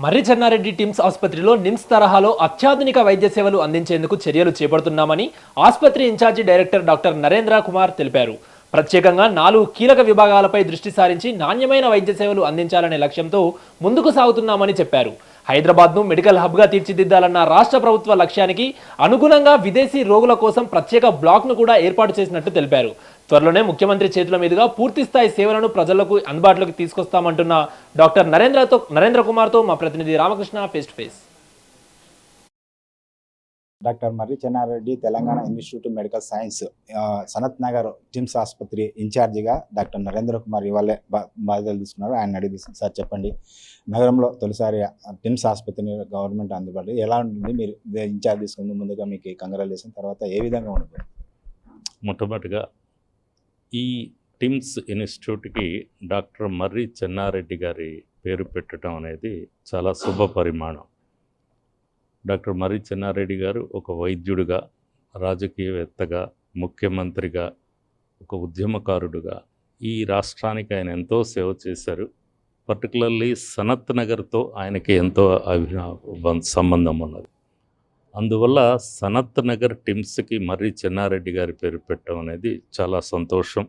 మర్రి Chennareddy TIMS ఆసుపత్రిలో నిమ్స్ తరహాలో అత్యాధునిక వైద్య సేవలు అందించేందుకు చర్యలు చేపడుతున్నామని ఆసుపత్రి incharge director doctor Narendra Kumar తెలిపారు. ప్రత్యేకంగా 4 కీలక విభాగాలపై దృష్టి సారించి నాణ్యమైన వైద్య సేవలు అందించాలనే లక్ష్యంతో ముందుకు సాగుతున్నామని చెప్పారు. హైదరాబాద్ను మెడికల్ హబ్గా తీర్చిదిద్దాలన్న రాష్ట్ర ప్రభుత్వ లక్ష్యానికి అనుగుణంగా విదేశీ రోగుల కోసం ప్రత్యేక బ్లాక్ను కూడా ఏర్పాటు చేసినట్టు తెలిపారు. త్వరలోనే ముఖ్యమంత్రి చేతుల మీదుగా పూర్తిస్థాయి సేవలను ప్రజలకు అందుబాటులోకి తీసుకొస్తామంటున్న డాక్టర్ నరేంద్ర కుమార్తో మా ప్రతినిధి Ramakrishna face to face. Doctor Marri Chenna Reddy Telangana institute of medical science Sanath Nagar TIMS ఆసుపత్రి ఇన్ఛార్జిగా డాక్టర్ నరేంద్ర కుమార్ ఇవాళ బాధ్యతలు తీసుకున్నారు. ఆయన అడిగి సార్ చెప్పండి, నగరంలో తొలిసారి టిమ్స్ ఆసుపత్రిని గవర్నమెంట్ అందుబాటులో ఎలా ఉంటుంది? మీరు ఇన్ఛార్జ్ తీసుకుంది ముందుగా మీకు కంగ్రాచులేషన్. తర్వాత ఏ విధంగా ఉంటుంది? మొట్టమొదటిగా ఈ టిమ్స్ ఇన్స్టిట్యూట్కి డాక్టర్ మర్రి చెన్నారెడ్డి గారి పేరు పెట్టడం అనేది చాలా శుభ పరిమాణం. డాక్టర్ మర్రి చెన్నారెడ్డి గారు ఒక వైద్యుడిగా, రాజకీయవేత్తగా, ముఖ్యమంత్రిగా, ఒక ఉద్యమకారుడుగా ఈ రాష్ట్రానికి ఆయన ఎంతో సేవ చేశారు. పర్టికులర్లీ సనత్ నగర్తో ఆయనకి ఎంతో సంబంధం ఉన్నది. అందువల్ల సనత్ నగర్ టిమ్స్కి మర్రి చెన్నారెడ్డి గారి పేరు పెట్టడం అనేది చాలా సంతోషం.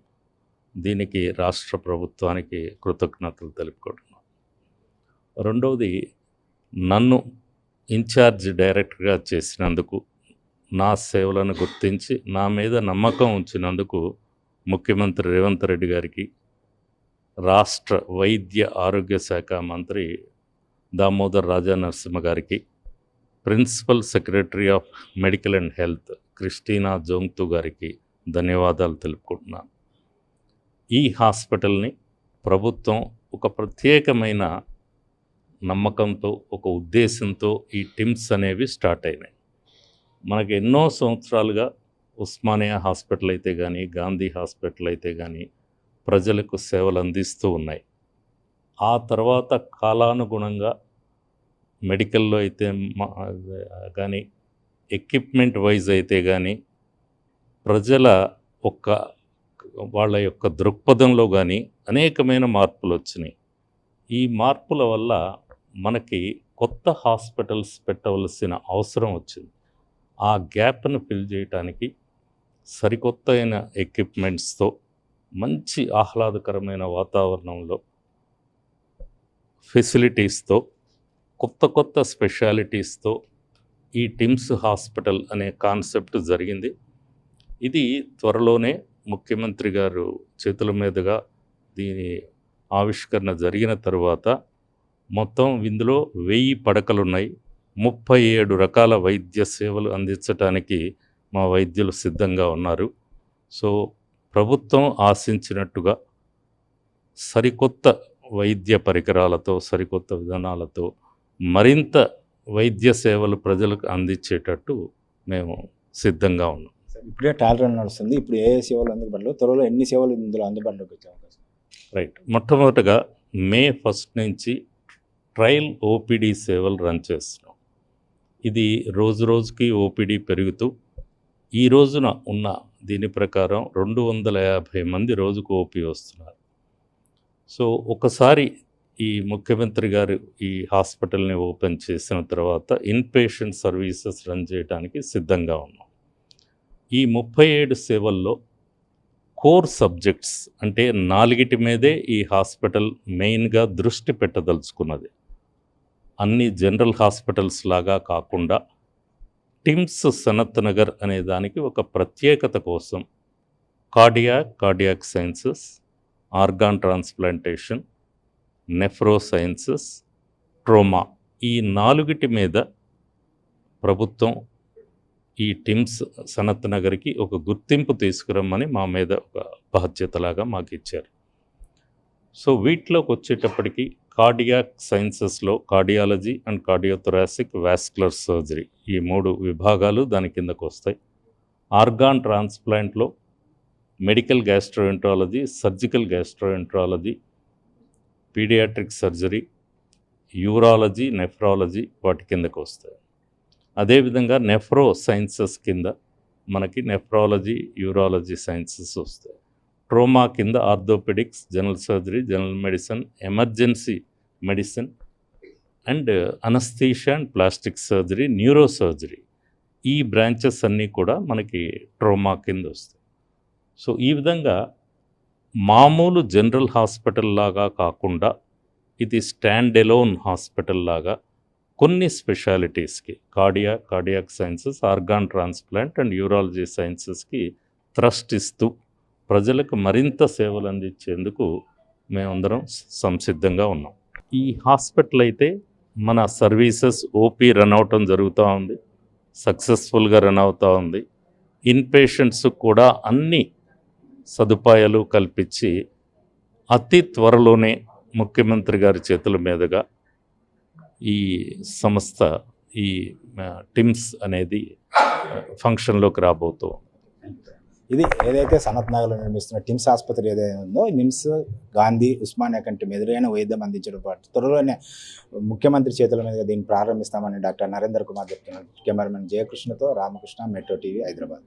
దీనికి రాష్ట్ర ప్రభుత్వానికి కృతజ్ఞతలు తెలుపుకుంటున్నాను. రెండవది, నన్ను ఇన్ఛార్జ్ డైరెక్టర్గా చేసినందుకు, నా సేవలను గుర్తించి నా మీద నమ్మకం ఉంచినందుకు ముఖ్యమంత్రి రేవంత్ రెడ్డి గారికి, రాష్ట్ర వైద్య ఆరోగ్య శాఖ మంత్రి దామోదర్ రాజా నరసింహ గారికి, principal secretary of medical and health Christina Chongthu గారికి ధన్యవాదాలు తెలుపుకుంటున్నాను. ఈ హాస్పిటల్ని ప్రభుత్వం ఒక ప్రత్యేకమైన నమ్మకంతో, ఒక ఉద్దేశంతో ఈ టిమ్స్ అనేవి స్టార్ట్ అయినాయి. మనకు ఎన్నో సంవత్సరాలుగా ఉస్మానియా హాస్పిటల్ అయితే కానీ, గాంధీ హాస్పిటల్ అయితే కానీ ప్రజలకు సేవలు అందిస్తూ ఉన్నాయి. ఆ తర్వాత కాలానుగుణంగా మెడికల్లో అయితే కానీ, ఎక్విప్మెంట్ వైజ్ అయితే కానీ, ప్రజల వాళ్ళ యొక్క దృక్పథంలో కానీ అనేకమైన మార్పులు వచ్చినాయి. ఈ మార్పుల వల్ల మనకి కొత్త హాస్పిటల్స్ పెట్టవలసిన అవసరం వచ్చింది. ఆ గ్యాప్ను ఫిల్ చేయడానికి సరికొత్త అయిన ఎక్విప్మెంట్స్తో, మంచి ఆహ్లాదకరమైన వాతావరణంలో, ఫెసిలిటీస్తో, కొత్త స్పెషాలిటీస్తో ఈ టిమ్స్ హాస్పిటల్ అనే కాన్సెప్ట్ జరిగింది. ఇది త్వరలోనే ముఖ్యమంత్రి గారు చేతుల మీదుగా దీని ఆవిష్కరణ జరిగిన తరువాత మొత్తం ఇందులో 1000 పడకలున్నాయి. 37 రకాల వైద్య సేవలు అందించడానికి మా వైద్యులు సిద్ధంగా ఉన్నారు. సో ప్రభుత్వం ఆశించినట్టుగా సరికొత్త వైద్య పరికరాలతో, సరికొత్త విధానాలతో మరింత వైద్య సేవలు ప్రజలకు అందించేటట్టు మేము సిద్ధంగా ఉన్నాం. ఇప్పుడే టాలరెంట్ నడుస్తుంది. ఇప్పుడు ఏ సేవలు అందుబాటులో, త్వరలో ఎన్ని సేవలు ఇందులో అందుబాటులోకి వచ్చే అవకాశం? రైట్. మొట్టమొదటిగా May 1 నుంచి ట్రయల్ ఓపీడీ సేవలు రన్ చేస్తున్నాం. ఇది రోజు రోజుకి ఓపీడీ పెరుగుతూ ఈ రోజున ఉన్న దీని ప్రకారం 250 మంది రోజుకు ఓపీ వస్తున్నారు. సో ఒకసారి ఈ ముఖ్యమంత్రి గారు ఈ హాస్పిటల్ని ఓపెన్ చేసిన తర్వాత ఇన్పేషెంట్ సర్వీసెస్ రన్ చేయడానికి సిద్ధంగా ఉన్నాం. ఈ 37 సేవల్లో కోర్ సబ్జెక్ట్స్ అంటే 4 మీదే ఈ హాస్పిటల్ మెయిన్గా దృష్టి పెట్టదలుచుకున్నది. అన్ని జనరల్ హాస్పిటల్స్ లాగా కాకుండా టిమ్స్ సనత్ నగర్ అనే దానికి ఒక ప్రత్యేకత కోసం cardiac sciences, organ transplantation, nephro sciences, ట్రోమా, ఈ 4 మీద ప్రభుత్వం ఈ టిమ్స్ సనత్ నగర్కి ఒక గుర్తింపు తీసుకురమ్మని మా మీద ఒక బాధ్యతలాగా మాకు ఇచ్చారు. సో వీటిలోకి వచ్చేటప్పటికి కార్డియాక్ సైన్సెస్లో cardiology and cardiothoracic vascular surgery, ఈ 3 విభాగాలు దాని కిందకు వస్తాయి. ఆర్గాన్ ట్రాన్స్ప్లాంట్లో medical gastroenterology, surgical gastroenterology, paediatric surgery, urology, nephrology వాటి కిందకు వస్తాయి. అదేవిధంగా నెఫ్రో సైన్సెస్ కింద మనకి నెఫ్రాలజీ, యూరాలజీ సైన్సెస్ వస్తాయి. ట్రోమా కింద orthopaedics, general surgery, general medicine, emergency medicine, and anaesthesia and plastic surgery, neuro surgery, ఈ బ్రాంచెస్ అన్నీ కూడా మనకి ట్రోమా కింద వస్తాయి. సో ఈ విధంగా మామూలు జనరల్ హాస్పిటల్ లాగా కాకుండా ఇది స్టాండ్ ఎలోన్ హాస్పిటల్ లాగా కొన్ని స్పెషాలిటీస్కి cardiac sciences, organ transplant and urology సైన్సెస్కి థ్రస్ట్ ఇస్తూ ప్రజలకు మరింత సేవలు అందించేందుకు మేమందరం సంసిద్ధంగా ఉన్నాం. ఈ హాస్పిటల్ అయితే మన సర్వీసెస్ ఓపీ రన్ అవటం జరుగుతూ ఉంది, సక్సెస్ఫుల్గా రన్ అవుతూ ఉంది. ఇన్ పేషెంట్స్ కూడా అన్ని సదుపాయాలు కల్పించి అతి త్వరలోనే ముఖ్యమంత్రి గారి చేతుల మీదుగా ఈ సంస్థ, ఈ టిమ్స్ అనేది ఫంక్షన్లోకి రాబోతూ ఉంది. ఇది ఏదైతే సనత్ నగర్లో నిర్మిస్తున్న టిమ్స్ ఆసుపత్రి ఏదైతే ఉందో, నిమ్స్, గాంధీ, ఉస్మానియా కంటే మెరుగైన వైద్యం అందించడం పాటు త్వరలోనే ముఖ్యమంత్రి చేతుల మీదుగా దీన్ని ప్రారంభిస్తామని డాక్టర్ నరేంద్ర కుమార్ చెప్తున్నారు. కెమెరామెన్ జయకృష్ణతో రామకృష్ణ, మెట్రో టీవీ, హైదరాబాద్.